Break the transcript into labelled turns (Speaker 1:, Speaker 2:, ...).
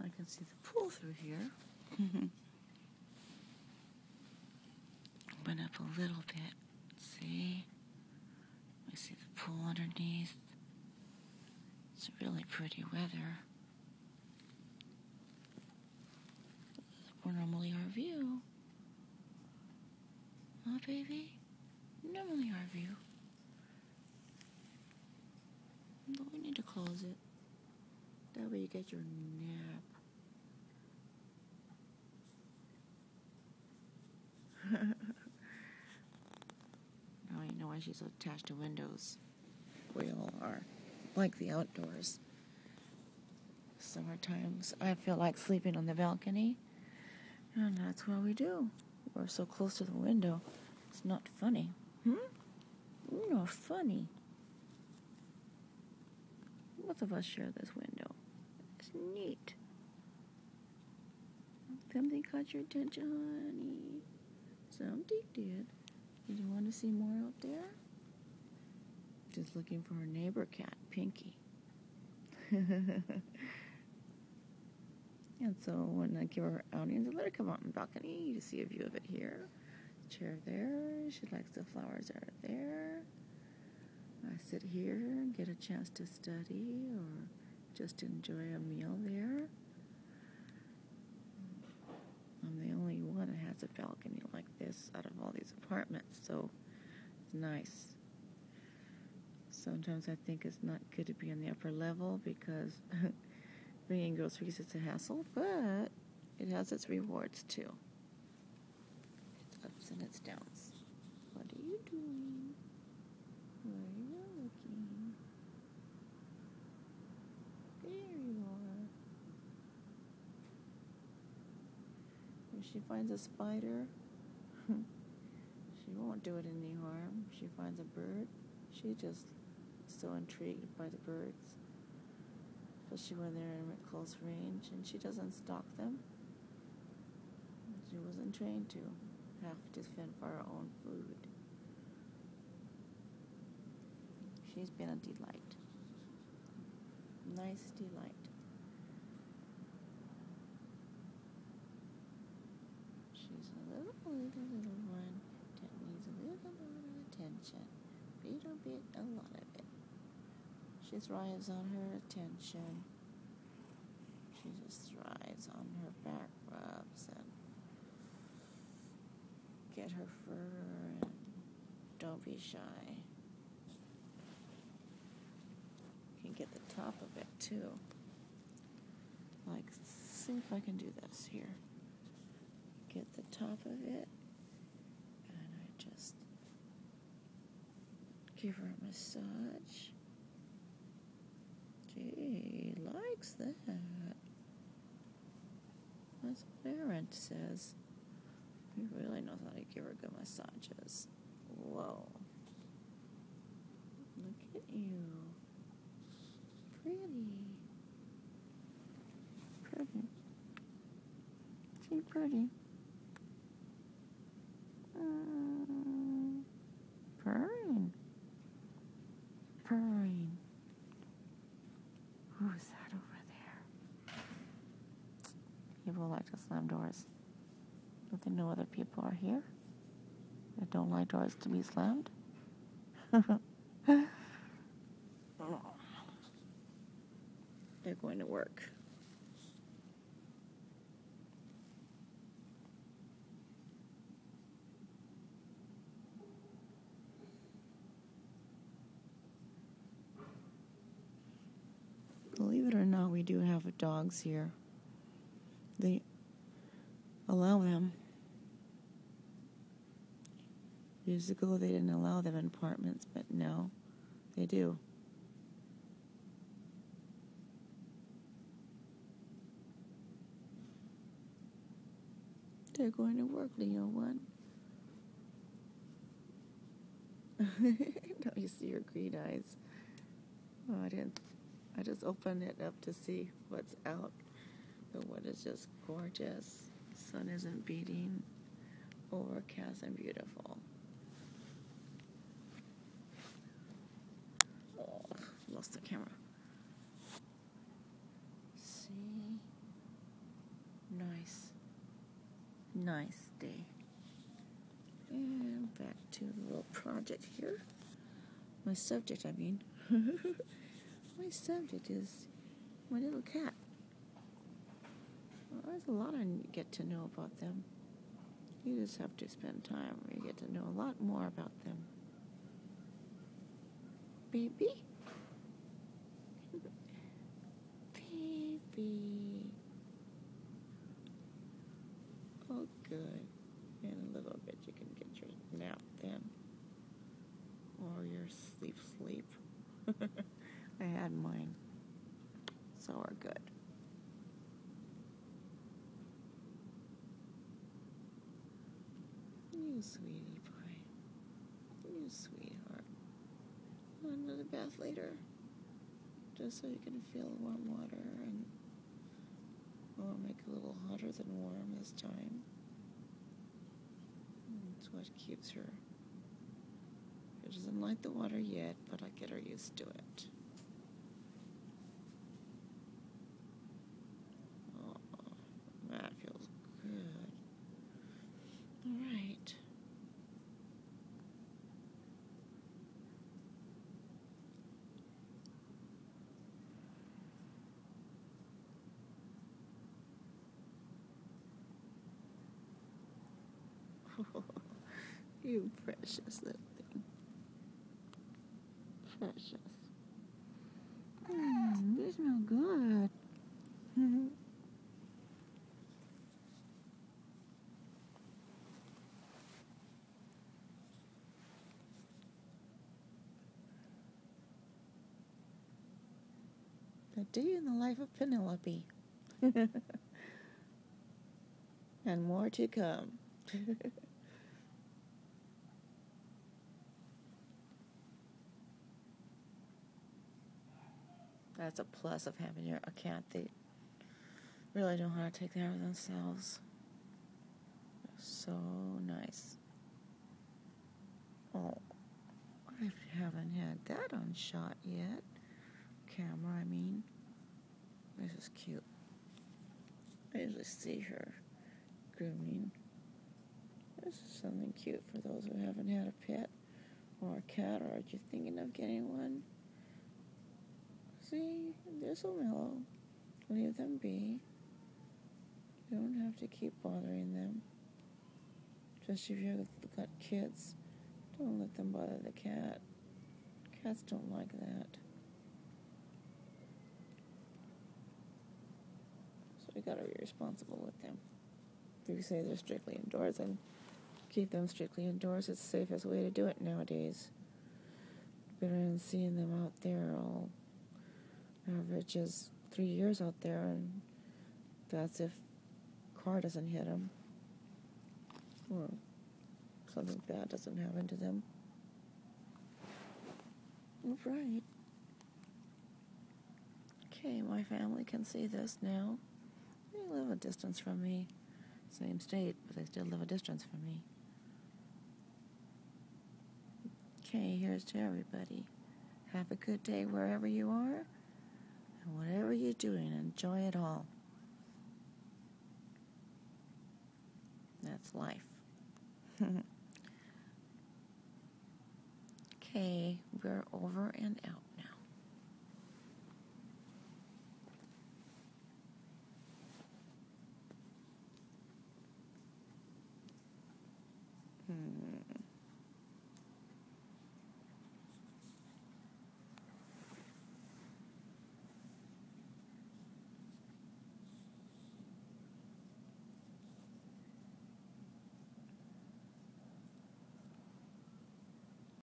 Speaker 1: I can see the pool through here. Open up a little bit. See? I see the pool underneath. It's really pretty weather. We're normally our view. Huh, baby? Normally our view. But we need to close it. That way you get your nap. Now you know why she's attached to windows. We all are. Like the outdoors. Summertimes I feel like sleeping on the balcony. And that's what we do. We're so close to the window. It's not funny. Not funny. Both of us share this window. It's neat. Something caught your attention, honey. Something did. Did you want to see more out there? Just looking for her neighbor cat, Pinky. And so when I give her outings, I let her come out on the balcony. You see a view of it here. Chair there. She likes the flowers that are there. I sit here and get a chance to study or just enjoy a meal there. I'm the only one that has a balcony like this out of all these apartments, so it's nice. Sometimes I think it's not good to be on the upper level because bringing groceries is a hassle, but it has its rewards too. It's ups and its downs. What are you doing? Where are you looking? There you are. If she finds a spider, she won't do it any harm. If she finds a bird, she just so intrigued by the birds, especially when they're in close range, and she doesn't stalk them. She wasn't trained to have to fend for her own food. She's been a delight. Nice delight. She's a little one that needs a little more attention. Little bit, a lot of it. She thrives on her attention. She just thrives on her back rubs and get her fur and don't be shy. You can get the top of it too. Like, see if I can do this here. Get the top of it and I just give her a massage. Gee, likes that. That's what Aaron says. He really knows how to give her good massages. Whoa. Look at you. Pretty. Pretty. She pretty. Purring. Purring. Who's that over there? People like to slam doors. Don't they know other people are here that don't like doors to be slammed? They're going to work. Believe it or not, we do have dogs here. They allow them. Years ago, they didn't allow them in apartments, but now they do. They're going to work, Leo 1. Now you see your green eyes. Oh, I just opened it up to see what's out. The weather is just gorgeous. The sun isn't beating. Overcast and beautiful. Oh, lost the camera. See? nice day. And back to the little project here. My subject, I mean. My subject is my little cat. Well, there's a lot I get to know about them. You just have to spend time where you get to know a lot more about them. Baby? Baby. Oh, good. In a little bit you can get your nap then. Or your sleep. I had mine. So we're good. You sweetie pie. You sweetheart. Want another bath later? Just so you can feel warm water and make it a little hotter than warm this time. That's what keeps her. She doesn't like the water yet, but I get her used to it. Oh, that feels good. All right. You precious little thing. Precious. They smell good. A day in the life of Penelope. And more to come. That's a plus of having a cat. They really know how to take care of themselves. They're so nice. Oh, I haven't had that on shot yet. Camera, I mean. This is cute. I usually see her grooming. This is something cute for those who haven't had a pet or a cat, or are you thinking of getting one? See, they're so mellow. Leave them be. You don't have to keep bothering them. Especially if you've got kids. Don't let them bother the cat. Cats don't like that. So you gotta be responsible with them. If you say they're strictly indoors, then keep them strictly indoors. It's the safest way to do it nowadays. Better than seeing them out there all average is 3 years out there, and that's if a car doesn't hit them or something bad doesn't happen to them. Right. Okay, my family can see this now. They live a distance from me. Same state, but they still live a distance from me. Okay, here's to everybody. Have a good day wherever you are. And whatever you're doing, enjoy it all. That's life. Okay, we're over and out.